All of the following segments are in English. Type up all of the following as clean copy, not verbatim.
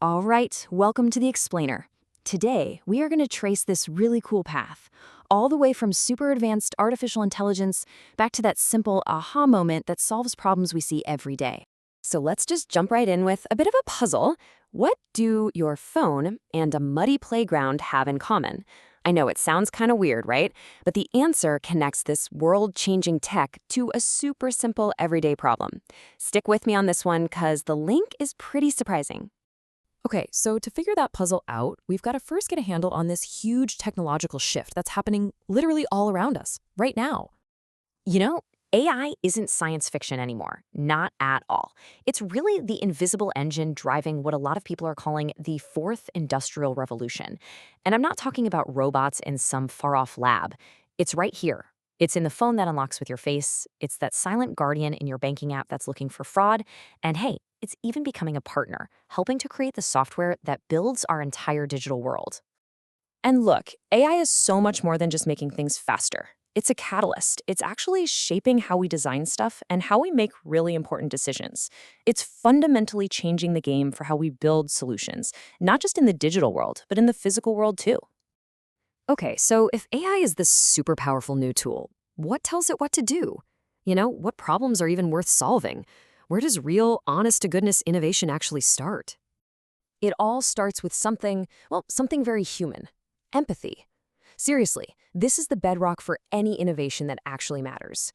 All right, welcome to the Explainer. Today, we are going to trace this really cool path, all the way from super advanced artificial intelligence back to that simple aha moment that solves problems we see every day. So let's just jump right in with a bit of a puzzle. What do your phone and a muddy playground have in common? I know it sounds kind of weird, right? But the answer connects this world-changing tech to a super simple everyday problem. Stick with me on this one because the link is pretty surprising. Okay, so to figure that puzzle out, we've got to first get a handle on this huge technological shift that's happening literally all around us, right now. You know, AI isn't science fiction anymore, not at all. It's really the invisible engine driving what a lot of people are calling the fourth industrial revolution. And I'm not talking about robots in some far-off lab. It's right here. It's in the phone that unlocks with your face. It's that silent guardian in your banking app that's looking for fraud. And hey, it's even becoming a partner, helping to create the software that builds our entire digital world. And look, AI is so much more than just making things faster. It's a catalyst. It's actually shaping how we design stuff and how we make really important decisions. It's fundamentally changing the game for how we build solutions, not just in the digital world, but in the physical world too. Okay, so if AI is this super powerful new tool, what tells it what to do? What problems are even worth solving? Where does real, honest-to-goodness innovation actually start? It all starts with something very human: empathy. Seriously, this is the bedrock for any innovation that actually matters.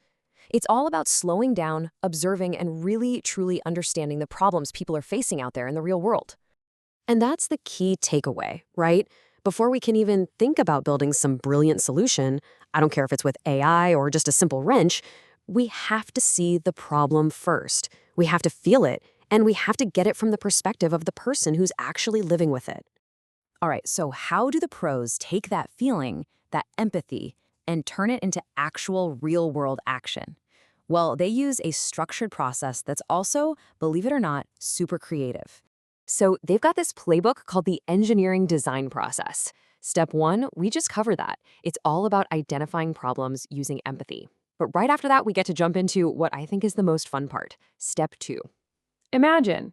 It's all about slowing down, observing, and really, truly understanding the problems people are facing out there in the real world. And that's the key takeaway, right? Before we can even think about building some brilliant solution, I don't care if it's with AI or just a simple wrench, we have to see the problem first. We have to feel it, and we have to get it from the perspective of the person who's actually living with it. All right, so how do the pros take that feeling, that empathy, and turn it into actual real-world action? Well, they use a structured process that's also, believe it or not, super creative. So they've got this playbook called the engineering design process. Step one, we just covered that. It's all about identifying problems using empathy. But right after that, we get to jump into what I think is the most fun part. Step two. Imagine.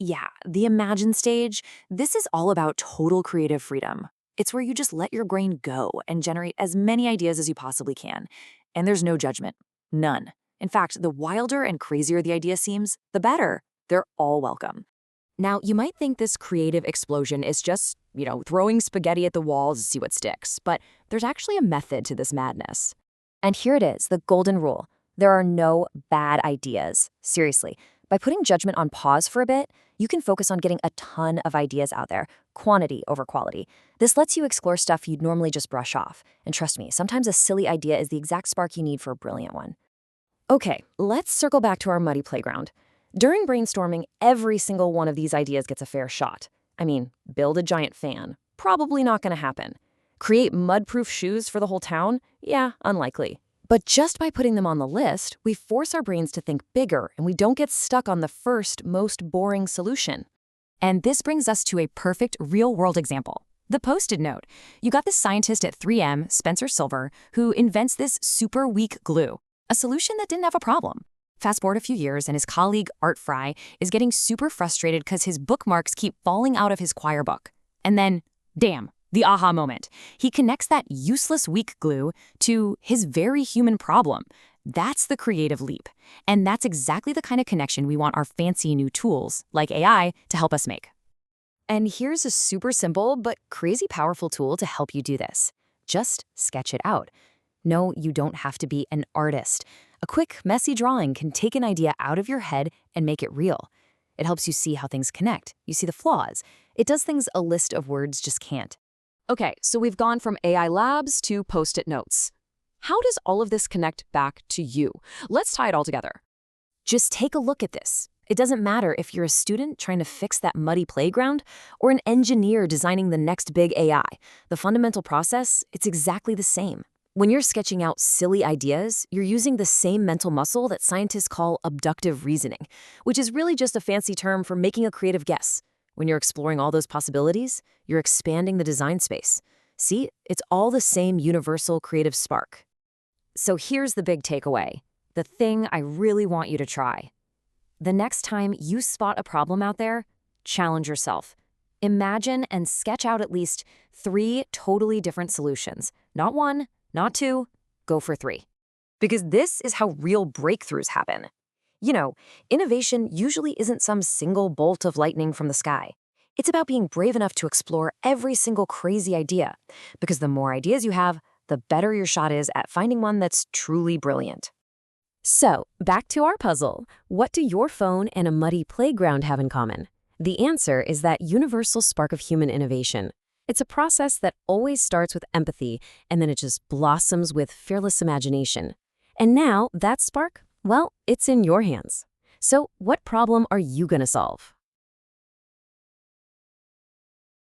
Yeah, the imagine stage, this is all about total creative freedom. It's where you just let your brain go and generate as many ideas as you possibly can. And there's no judgment. None. In fact, the wilder and crazier the idea seems, the better. They're all welcome. Now, you might think this creative explosion is just, throwing spaghetti at the walls to see what sticks, but there's actually a method to this madness. And here it is, the golden rule. There are no bad ideas. Seriously. By putting judgment on pause for a bit, you can focus on getting a ton of ideas out there, quantity over quality. This lets you explore stuff you'd normally just brush off. And trust me, sometimes a silly idea is the exact spark you need for a brilliant one. Okay, let's circle back to our muddy playground. During brainstorming, every single one of these ideas gets a fair shot. I mean, build a giant fan. Probably not going to happen. Create mud-proof shoes for the whole town? Yeah, unlikely. But just by putting them on the list, we force our brains to think bigger and we don't get stuck on the first, most boring solution. And this brings us to a perfect real-world example. The Post-it note. You got this scientist at 3M, Spencer Silver, who invents this super weak glue, a solution that didn't have a problem. Fast forward a few years and his colleague, Art Fry, is getting super frustrated because his bookmarks keep falling out of his choir book. And then, damn. The aha moment. He connects that useless weak glue to his very human problem. That's the creative leap. And that's exactly the kind of connection we want our fancy new tools, like AI, to help us make. And here's a super simple but crazy powerful tool to help you do this. Just sketch it out. No, you don't have to be an artist. A quick, messy drawing can take an idea out of your head and make it real. It helps you see how things connect. You see the flaws. It does things a list of words just can't. Okay, so we've gone from AI labs to Post-it notes. How does all of this connect back to you? Let's tie it all together. Just take a look at this. It doesn't matter if you're a student trying to fix that muddy playground or an engineer designing the next big AI. The fundamental process, it's exactly the same. When you're sketching out silly ideas, you're using the same mental muscle that scientists call abductive reasoning, which is really just a fancy term for making a creative guess. When you're exploring all those possibilities, you're expanding the design space. See, it's all the same universal creative spark. So here's the big takeaway, the thing I really want you to try. The next time you spot a problem out there, Challenge yourself. Imagine and sketch out at least 3 totally different solutions. Not 1, not 2, go for 3. Because this is how real breakthroughs happen. You know, innovation usually isn't some single bolt of lightning from the sky. It's about being brave enough to explore every single crazy idea. Because the more ideas you have, the better your shot is at finding one that's truly brilliant. So, back to our puzzle. What do your phone and a muddy playground have in common? The answer is that universal spark of human innovation. It's a process that always starts with empathy, and then it just blossoms with fearless imagination. And now, that spark, well, it's in your hands. So, what problem are you going to solve?